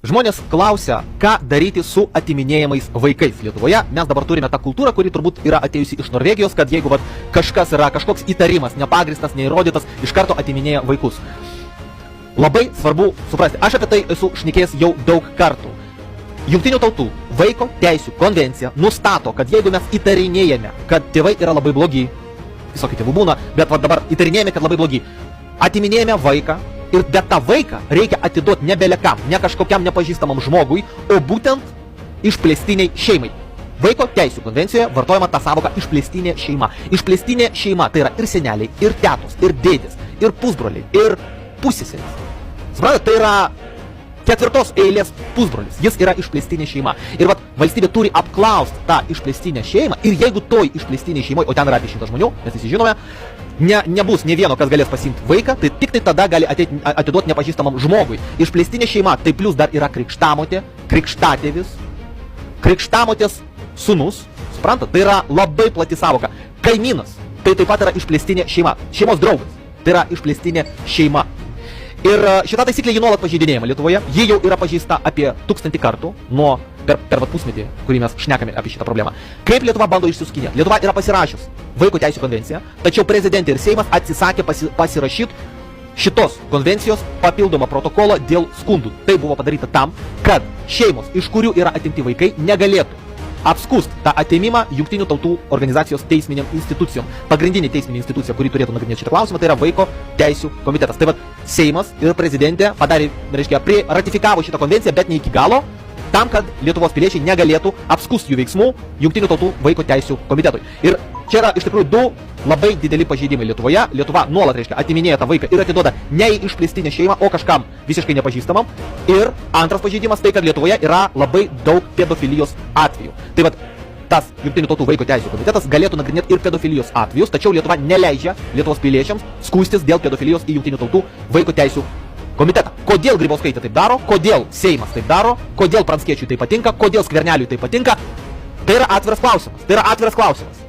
Žmonės klausia, ką daryti su atiminėjimais vaikais Lietuvoje. Mes dabar turime tą kultūrą, kuri turbūt yra atėjusi iš Norvegijos, kad jeigu kažkas yra, kažkoks įtarimas, nepagristas, neįrodytas, iš karto atiminėja vaikus. Labai svarbu suprasti, aš apie tai esu šnekėjęs jau daug kartų. Jungtinių tautų vaiko teisių konvencija nustato, kad jeigu mes įtarinėjame, kad tėvai yra labai blogi, visokių tėvų būna, bet dabar įtarinėjame, kad labai blogi, atiminėjame vaiką, ir bet tą vaiką reikia atiduoti ne belekam, ne kažkokiam nepažįstamam žmogui, o būtent išplėstiniai šeimai. Vaiko teisių konvencijoje vartojama ta savoka išplėstinė šeima. Išplėstinė šeima tai yra ir seneliai, ir tetos, ir dėdės, ir pusbroliai, ir pusseserės. Suprantate, tai yra ketvirtos eilės pusbrolis. Jis yra išplėstinė šeima. Ir valstybė turi apklausti tą išplėstinę šeimą. Ir jeigu toj išplėstiniai šeimoj, o ten yra apie 100 žmonių, mes visi žinome, nebus ne vieno, kas galės pasiimti vaiką, tai tik tai tada gali atiduoti nepažįstamam žmogui. Išplėstinė šeima, tai plus dar yra krikštamotė, krikštatėvis, krikštamotės sūnus, suprantat, tai yra labai plati savoka. Kaimynas, tai taip pat yra išplėstinė šeima. Šeimos draugas, tai yra išplėstinė šeima. Ir šita taisyklė ji nuolat pažeidinėjama Lietuvoje. Ji jau yra pažeista apie 1000 kartų per pusmetį, kurį mes šnekame apie šitą problemą. Kaip Lietuva bando išsiskinėti? Lietuva yra pasirašius Vaiko teisių konvenciją, tačiau prezidentė ir Seimas atsisakė pasirašyti šitos konvencijos papildomą protokolą dėl skundų. Tai buvo padaryta tam, kad šeimos, iš kurių yra atimti vaikai, negalėtų apskust tą atėmimą Jungtinių tautų organizacijos teisminiam institucijom. Pagrindinė teisminė institucija, kuri turėtų nagrinėti šitą klausimą, tai yra Vaiko teisių komitetas. Tai Seimas ir prezidentė padarė, ratifikavo šitą konvenciją, bet ne iki galo, tam, kad Lietuvos piliečiai negalėtų apskust jų veiksmų Jungtinių tautų Vaiko teisių komitetui. Ir čia yra iš tikrųjų du labai dideli pažeidimai Lietuvoje. Lietuva nuolat atiminėja tą vaiką ir atiduoda ne į išplėstinę šeimą, o kažkam visiškai nepažįstamam. Ir antras pažeidimas tai, kad Lietuvoje yra labai daug pedofilijos atvejų. Tai tas Jungtinių tautų Vaiko teisių komitetas galėtų nagrinėti ir pedofilijos atvejus, tačiau Lietuva neleidžia Lietuvos piliečiams skųstis dėl pedofilijos į Jungtinių tautų Vaiko teisių komitetą. Kodėl Grybauskaitė taip daro, kodėl Seimas taip daro, kodėl Pranckiečiui tai patinka, kodėl Skverneliui tai patinka, tai yra atviras klausimas.